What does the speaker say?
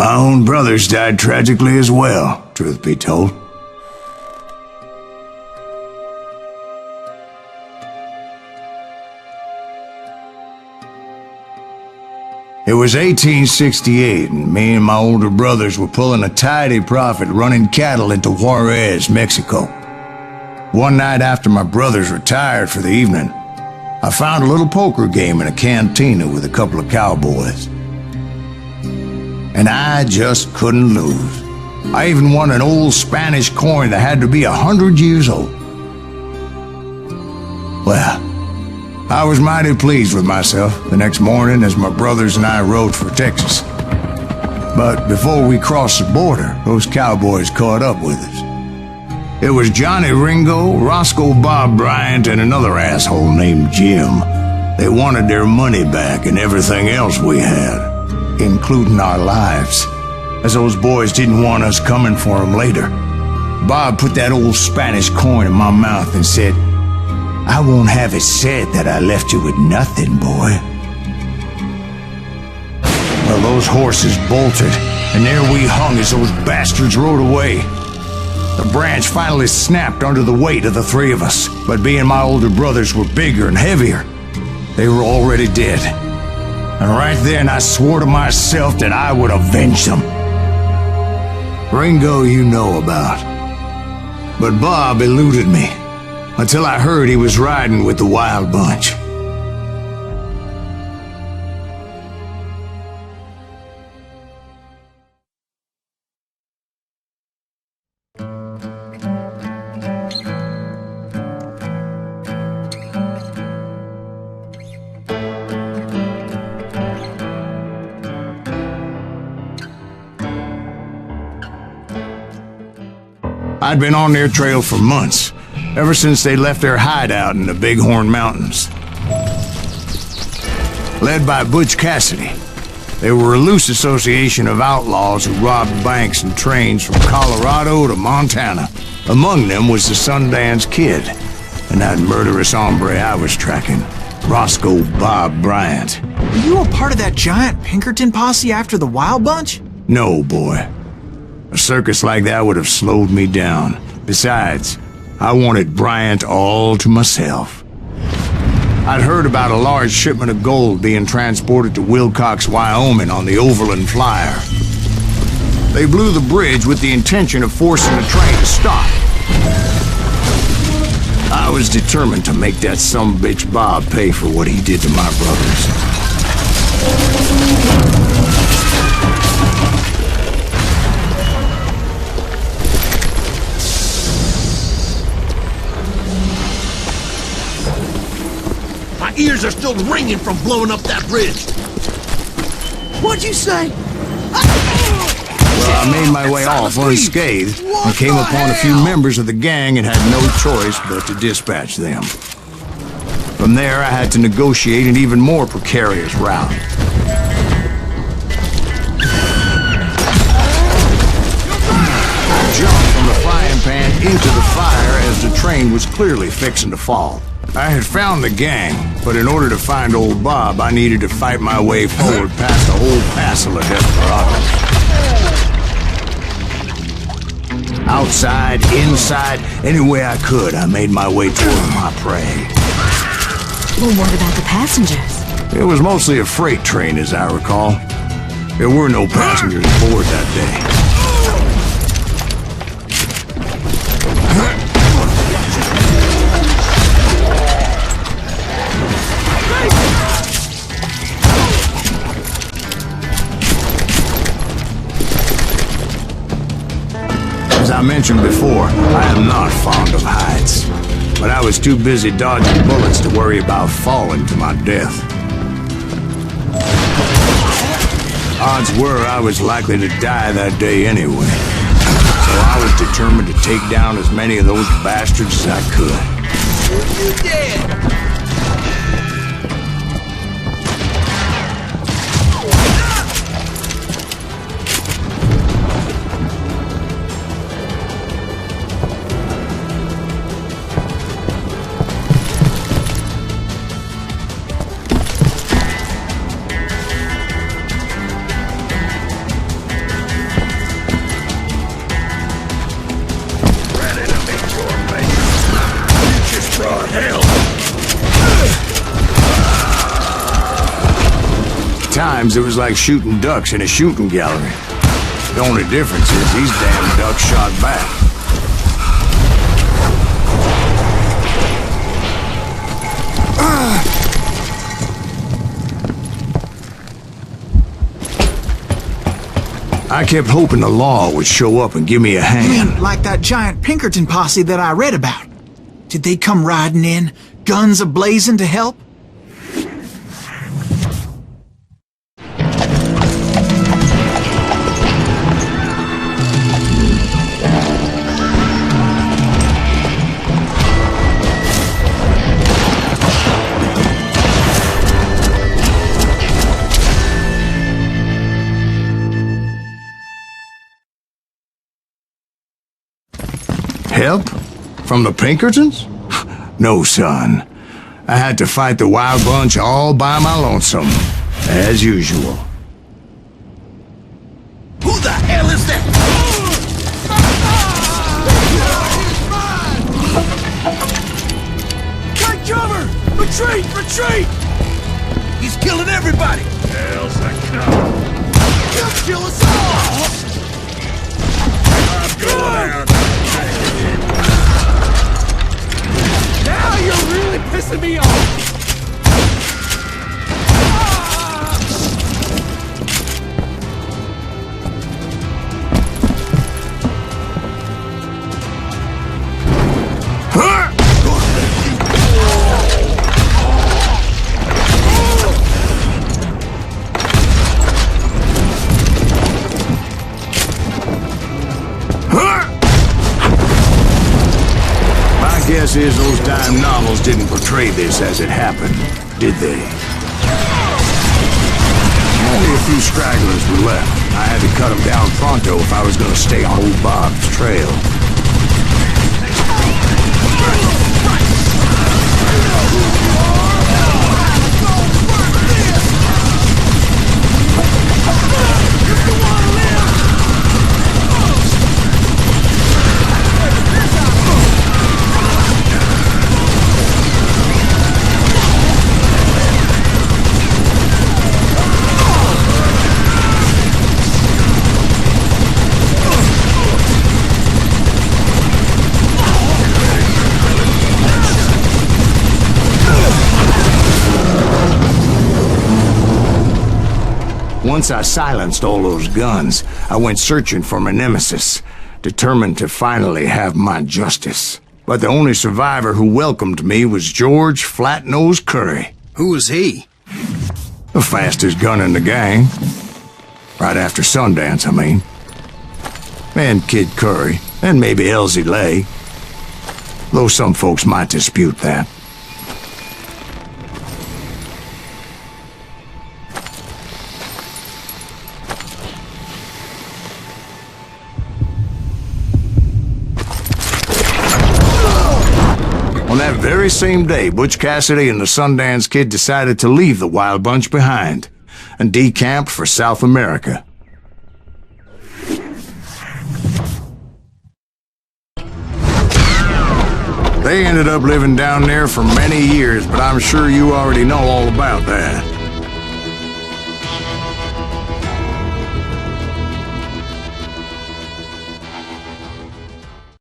My own brothers died tragically as well, truth be told. It was 1868, and me and my older brothers were pulling a tidy profit running cattle into Juarez, Mexico. One night after my brothers retired for the evening, I found a little poker game in a cantina with a couple of cowboys. And I just couldn't lose. I even won an old Spanish coin that had to be 100 years old. Well, I was mighty pleased with myself the next morning as my brothers and I rode for Texas. But before we crossed the border, those cowboys caught up with us. It was Johnny Ringo, Roscoe Bob Bryant, and another asshole named Jim. They wanted their money back and everything else we had, including our lives, as those boys didn't want us coming for them later. Bob put that old Spanish coin in my mouth and said, "I won't have it said that I left you with nothing, boy." Well, those horses bolted, and there we hung as those bastards rode away. The branch finally snapped under the weight of the three of us, but being my older brothers were bigger and heavier, they were already dead. And right then I swore to myself that I would avenge them. Ringo you know about. But Bob eluded me, until I heard he was riding with the Wild Bunch. I'd been on their trail for months, ever since they left their hideout in the Bighorn Mountains. Led by Butch Cassidy, they were a loose association of outlaws who robbed banks and trains from Colorado to Montana. Among them was the Sundance Kid, and that murderous hombre I was tracking, Roscoe Bob Bryant. Were you a part of that giant Pinkerton posse after the Wild Bunch? No, boy. A circus like that would have slowed me down. Besides, I wanted Bryant all to myself. I'd heard about a large shipment of gold being transported to Wilcox, Wyoming on the Overland Flyer. They blew the bridge with the intention of forcing the train to stop. I was determined to make that sumbitch Bob pay for what he did to my brothers. My ears are still ringing from blowing up that bridge. What'd you say? Well, I made my way off unscathed and came upon a few members of the gang and had no choice but to dispatch them. From there, I had to negotiate an even more precarious route. I jumped from the frying pan into the fire as the train was clearly fixing to fall. I had found the gang, but in order to find old Bob, I needed to fight my way forward past a whole passel of desperados. Outside, inside, any way I could, I made my way toward my prey. Well, what about the passengers? It was mostly a freight train, as I recall. There were no passengers aboard that day. As I mentioned before, I am not fond of heights, but I was too busy dodging bullets to worry about falling to my death. Odds were I was likely to die that day anyway, so I was determined to take down as many of those bastards as I could. You dead! times it was like shooting ducks in a shooting gallery. The only difference is these damn ducks shot back. I kept hoping the law would show up and give me a You hand. mean like that giant Pinkerton posse that I read about? Did they come riding in, guns a-blazing to help? Help? From the Pinkertons? No, son. I had to fight the wild bunch all by my lonesome, as usual. Who the hell is that? Take cover! Retreat! Retreat! He's killing everybody! Hell's a cow! He'll kill us all! I'm going out. Now you're really pissing me off! Guess is those dime novels didn't portray this as it happened, did they? Only a few stragglers were left. I had to cut them down pronto if I was going to stay on old Bob's trail. Once I silenced all those guns, I went searching for my nemesis, determined to finally have my justice. But the only survivor who welcomed me was George Flat-Nosed Curry. Who was he? The fastest gun in the gang. Right after Sundance, I mean. And Kid Curry, and maybe Elsie Lay. Though some folks might dispute that. On that very same day, Butch Cassidy and the Sundance Kid decided to leave the Wild Bunch behind and decamped for South America. They ended up living down there for many years, but I'm sure you already know all about that.